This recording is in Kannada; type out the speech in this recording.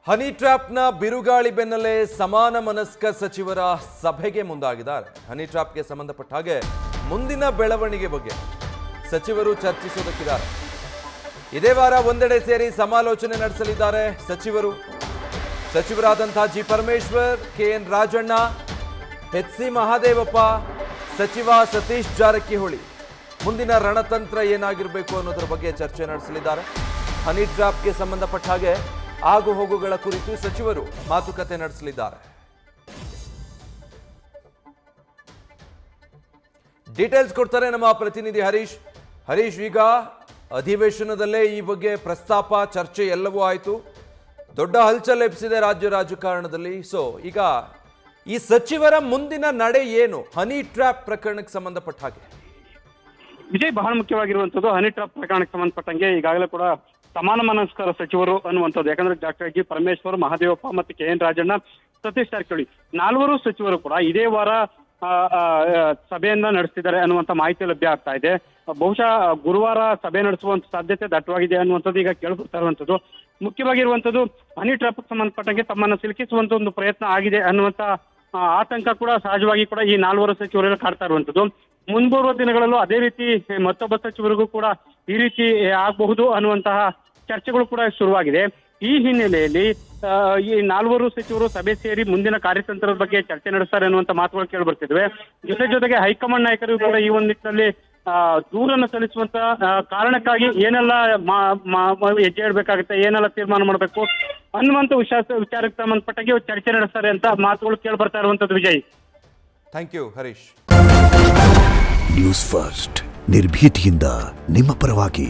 ಹನಿ ಟ್ರ್ಯಾಪ್ನ ಬಿರುಗಾಳಿ ಬೆನ್ನಲ್ಲೇ ಸಮಾನ ಮನಸ್ಕ ಸಚಿವರ ಸಭೆಗೆ ಮುಂದಾಗಿದ್ದಾರೆ. ಹನಿ ಟ್ರ್ಯಾಪ್ಗೆ ಸಂಬಂಧಪಟ್ಟ ಹಾಗೆ ಮುಂದಿನ ಬೆಳವಣಿಗೆ ಬಗ್ಗೆ ಸಚಿವರು ಚರ್ಚಿಸೋದಕ್ಕಿದ್ದಾರೆ. ಇದೇ ವಾರ ಒಂದೆಡೆ ಸೇರಿ ಸಮಾಲೋಚನೆ ನಡೆಸಲಿದ್ದಾರೆ ಸಚಿವರಾದಂತಹ ಜಿ ಪರಮೇಶ್ವರ್, ಕೆಎನ್ ರಾಜಣ್ಣ, ಎಚ್.ಸಿ. ಮಹಾದೇವಪ್ಪ, ಸಚಿವ ಸತೀಶ್ ಜಾರಕಿಹೊಳಿ ಮುಂದಿನ ರಣತಂತ್ರ ಏನಾಗಿರಬೇಕು ಅನ್ನೋದರ ಬಗ್ಗೆ ಚರ್ಚೆ ನಡೆಸಲಿದ್ದಾರೆ. ಹನಿ ಟ್ರ್ಯಾಪ್ಗೆ ಸಂಬಂಧಪಟ್ಟ ಹಾಗೆ ಆಗು ಹೋಗುಗಳ ಕುರಿತು ಸಚಿವರು ಮಾತುಕತೆ ನಡೆಸಲಿದ್ದಾರೆ. ಡೀಟೇಲ್ಸ್ ಕೊಡ್ತಾರೆ ನಮ್ಮ ಪ್ರತಿನಿಧಿ ಹರೀಶ್. ಈಗ ಅಧಿವೇಶನದಲ್ಲೇ ಈ ಬಗ್ಗೆ ಪ್ರಸ್ತಾಪ, ಚರ್ಚೆ ಎಲ್ಲವೂ ಆಯಿತು. ದೊಡ್ಡ ಹಲ್ಚಲ್ ಎಬ್ಸಿದೆ ರಾಜ್ಯ ರಾಜಕಾರಣದಲ್ಲಿ. ಈಗ ಈ ಸಚಿವರ ಮುಂದಿನ ನಡೆ ಏನು ಹನಿ ಟ್ರ್ಯಾಪ್ ಪ್ರಕರಣಕ್ಕೆ ಸಂಬಂಧಪಟ್ಟ ಹಾಗೆ? ವಿಜಯ್, ಬಹಳ ಮುಖ್ಯವಾಗಿರುವಂತದ್ದು ಹನಿ ಟ್ರ್ಯಾಪ್ ಪ್ರಕರಣಕ್ಕೆ ಸಂಬಂಧಪಟ್ಟಂಗೆ ಈಗಾಗಲೇ ಕೂಡ ಸಮಾನ ಮನಸ್ಕರ ಸಚಿವರು ಅನ್ನುವಂಥದ್ದು. ಯಾಕಂದ್ರೆ ಡಾಕ್ಟರ್ ಜಿ ಪರಮೇಶ್ವರ್, ಮಹಾದೇವಪ್ಪ ಮತ್ತು ಕೆಎನ್ ರಾಜಣ್ಣ, ಸತೀಶ್ ಜಾರಕಿಹೊಳಿ ನಾಲ್ವರು ಸಚಿವರು ಕೂಡ ಇದೇ ವಾರ ಸಭೆಯನ್ನ ನಡೆಸ್ತಿದ್ದಾರೆ ಅನ್ನುವಂಥ ಮಾಹಿತಿ ಲಭ್ಯ ಆಗ್ತಾ ಇದೆ. ಬಹುಶಃ ಗುರುವಾರ ಸಭೆ ನಡೆಸುವಂತ ಸಾಧ್ಯತೆ ದಟ್ಟವಾಗಿದೆ ಅನ್ನುವಂಥದ್ದು ಈಗ ಕೇಳ್ಕೊಳ್ತಾ ಇರುವಂತದ್ದು. ಮುಖ್ಯವಾಗಿರುವಂತದ್ದು ಹನಿ ಟ್ರ್ಯಾಪ್ ಸಂಬಂಧಪಟ್ಟಂಗೆ ತಮ್ಮನ್ನು ಸಿಲುಕಿಸುವಂತ ಒಂದು ಪ್ರಯತ್ನ ಆಗಿದೆ ಅನ್ನುವಂತ ಆತಂಕ ಕೂಡ ಸಹಜವಾಗಿ ಕೂಡ ಈ ನಾಲ್ವರು ಸಚಿವರೆಲ್ಲ ಕಾಡ್ತಾ ಇರುವಂತದ್ದು. ಮುಂಬರುವ ದಿನಗಳಲ್ಲೂ ಅದೇ ರೀತಿ ಮತ್ತೊಬ್ಬ ಸಚಿವರಿಗೂ ಕೂಡ ಈ ರೀತಿ ಆಗಬಹುದು ಅನ್ನುವಂತಹ ಚರ್ಚೆಗಳು ಕೂಡ ಶುರುವಾಗಿದೆ. ಈ ಹಿನ್ನೆಲೆಯಲ್ಲಿ ಈ ನಾಲ್ವರು ಸಚಿವರು ಸಭೆ ಸೇರಿ ಮುಂದಿನ ಕಾರ್ಯತಂತ್ರದ ಬಗ್ಗೆ ಚರ್ಚೆ ನಡೆಸ್ತಾರೆ ಅನ್ನುವಂತ ಮಾತುಗಳು ಕೇಳಿ ಬರ್ತಿದ್ವಿ. ಜೊತೆಗೆ ಹೈಕಮಾಂಡ್ ನಾಯಕರು ಕೂಡ ಈ ಒಂದು ನಿಟ್ಟಿನಲ್ಲಿ ದೂರನ್ನು ಸಲ್ಲಿಸುವಂತ ಕಾರಣಕ್ಕಾಗಿ ಏನೆಲ್ಲ ಹೆಜ್ಜೆ ಇಡಬೇಕಾಗುತ್ತೆ, ಏನೆಲ್ಲ ತೀರ್ಮಾನ ಮಾಡಬೇಕು ಅನ್ನುವಂತ ವಿಚಾರಕ್ಕೆ ಸಂಬಂಧಪಟ್ಟಾಗಿ ಚರ್ಚೆ ನಡೆಸ್ತಾರೆ ಅಂತ ಮಾತುಗಳು ಕೇಳಿ ಬರ್ತಾ ಇರುವಂತದ್ದು. Vijay, thank you Harish. News first ನಿರ್ಭೀತಿಯಿಂದ ನಿಮ್ಮ ಪರವಾಗಿ.